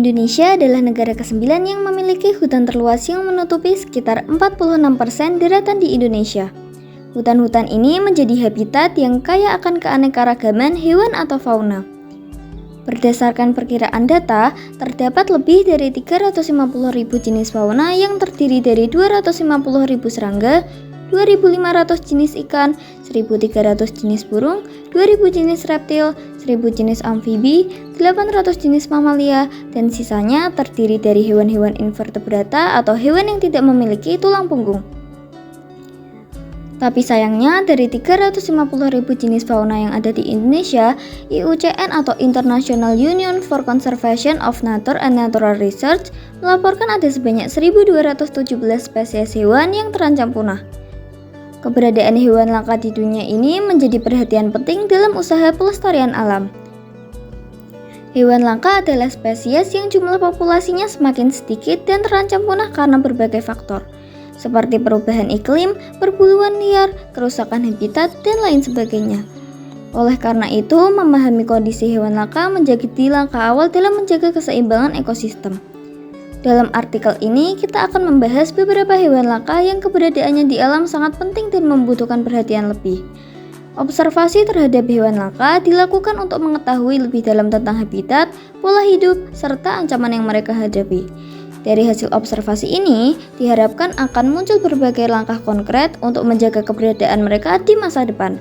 Indonesia adalah negara ke-9 yang memiliki hutan terluas yang menutupi sekitar 46% daratan di Indonesia. Hutan-hutan ini menjadi habitat yang kaya akan keanekaragaman hewan atau fauna. Berdasarkan perkiraan data, terdapat lebih dari 350.000 jenis fauna yang terdiri dari 250.000 serangga, 2.500 jenis ikan, 1.300 jenis burung, 2.000 jenis reptil, 1.000 jenis amfibi, 800 jenis mamalia, dan sisanya terdiri dari hewan-hewan invertebrata atau hewan yang tidak memiliki tulang punggung. Tapi sayangnya, dari 350.000 jenis fauna yang ada di Indonesia, IUCN atau International Union for Conservation of Nature and Natural Research melaporkan ada sebanyak 1.217 spesies hewan yang terancam punah. Keberadaan hewan langka di dunia ini menjadi perhatian penting dalam usaha pelestarian alam. Hewan langka adalah spesies yang jumlah populasinya semakin sedikit dan terancam punah karena berbagai faktor, seperti perubahan iklim, perbuluan liar, kerusakan habitat, dan lain sebagainya. Oleh karena itu, memahami kondisi hewan langka menjadi langkah awal dalam menjaga keseimbangan ekosistem. Dalam artikel ini, kita akan membahas beberapa hewan langka yang keberadaannya di alam sangat penting dan membutuhkan perhatian lebih. Observasi terhadap hewan langka dilakukan untuk mengetahui lebih dalam tentang habitat, pola hidup, serta ancaman yang mereka hadapi. Dari hasil observasi ini, diharapkan akan muncul berbagai langkah konkret untuk menjaga keberadaan mereka di masa depan.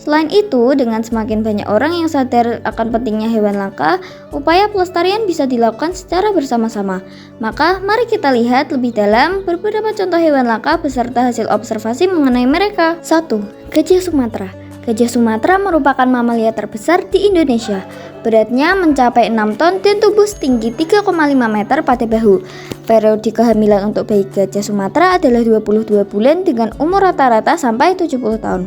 Selain itu, dengan semakin banyak orang yang sadar akan pentingnya hewan langka, upaya pelestarian bisa dilakukan secara bersama-sama. Maka, mari kita lihat lebih dalam beberapa contoh hewan langka beserta hasil observasi mengenai mereka. 1. Gajah Sumatera. Gajah Sumatera merupakan mamalia terbesar di Indonesia. Beratnya mencapai 6 ton dan tubuh setinggi 3,5 meter pada bahu. Periode kehamilan untuk bayi gajah Sumatera adalah 22 bulan dengan umur rata-rata sampai 70 tahun.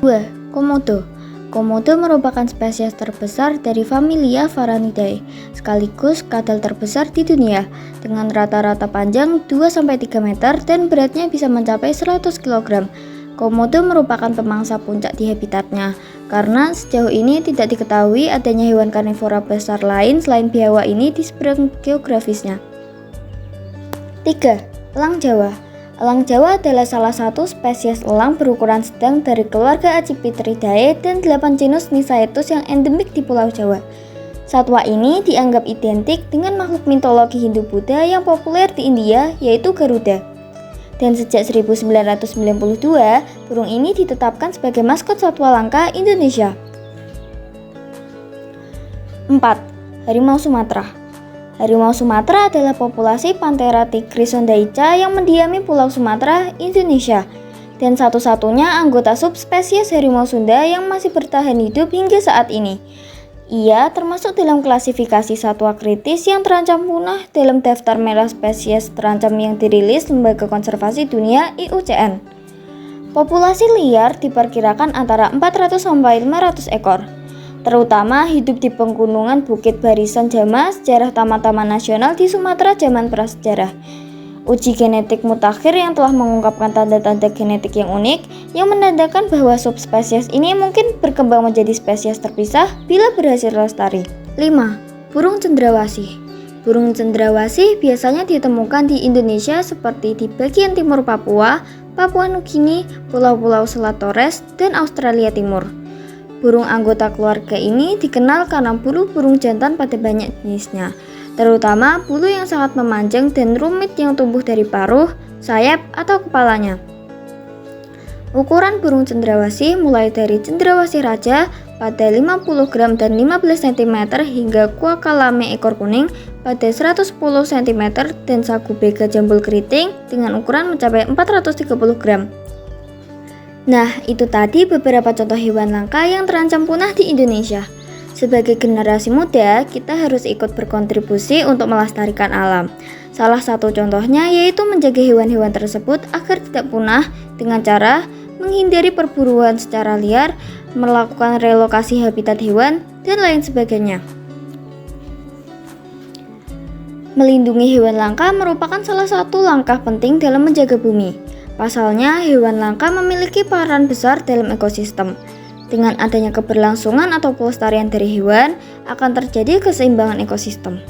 2. Komodo. Komodo merupakan spesies terbesar dari familia Varanidae, sekaligus kadal terbesar di dunia, dengan rata-rata panjang 2-3 meter dan beratnya bisa mencapai 100 kg. Komodo merupakan pemangsa puncak di habitatnya, karena sejauh ini tidak diketahui adanya hewan karnivora besar lain selain biawak ini di seberang geografisnya. 3. Elang Jawa. Elang Jawa adalah salah satu spesies elang berukuran sedang dari keluarga Accipitridae dan 8 genus Nisaetus yang endemik di Pulau Jawa. Satwa ini dianggap identik dengan makhluk mitologi Hindu-Buddha yang populer di India, yaitu Garuda. Dan sejak 1992, burung ini ditetapkan sebagai maskot satwa langka Indonesia. 4. Harimau Sumatera. Harimau Sumatera adalah populasi Panthera tigrisondaica yang mendiami Pulau Sumatera, Indonesia, dan satu-satunya anggota subspesies harimau Sunda yang masih bertahan hidup hingga saat ini. Ia termasuk dalam klasifikasi satwa kritis yang terancam punah dalam daftar merah spesies terancam yang dirilis Lembaga Konservasi Dunia IUCN. Populasi liar diperkirakan antara 400-500 ekor. Terutama hidup di pegunungan Bukit Barisan Jama, sejarah taman-taman nasional di Sumatera zaman prasejarah. Uji genetik mutakhir yang telah mengungkapkan tanda-tanda genetik yang unik yang menandakan bahwa subspesies ini mungkin berkembang menjadi spesies terpisah bila berhasil lestari. 5. Burung cendrawasih. Burung cendrawasih biasanya ditemukan di Indonesia seperti di bagian timur Papua, Papua Nugini, Pulau-Pulau Selat Torres, dan Australia Timur. Burung anggota keluarga ini dikenal karena bulu burung jantan pada banyak jenisnya, terutama bulu yang sangat memanjang dan rumit yang tumbuh dari paruh, sayap, atau kepalanya. Ukuran burung cendrawasih mulai dari cendrawasih raja pada 50 gram dan 15 cm hingga kuakalame ekor kuning pada 110 cm dan sagu bega jambul keriting dengan ukuran mencapai 430 gram. Nah, itu tadi beberapa contoh hewan langka yang terancam punah di Indonesia. Sebagai generasi muda, kita harus ikut berkontribusi untuk melestarikan alam. Salah satu contohnya yaitu menjaga hewan-hewan tersebut agar tidak punah dengan cara menghindari perburuan secara liar, melakukan relokasi habitat hewan, dan lain sebagainya. Melindungi hewan langka merupakan salah satu langkah penting dalam menjaga bumi. Pasalnya, hewan langka memiliki peran besar dalam ekosistem. Dengan adanya keberlangsungan atau pelestarian dari hewan, akan terjadi keseimbangan ekosistem.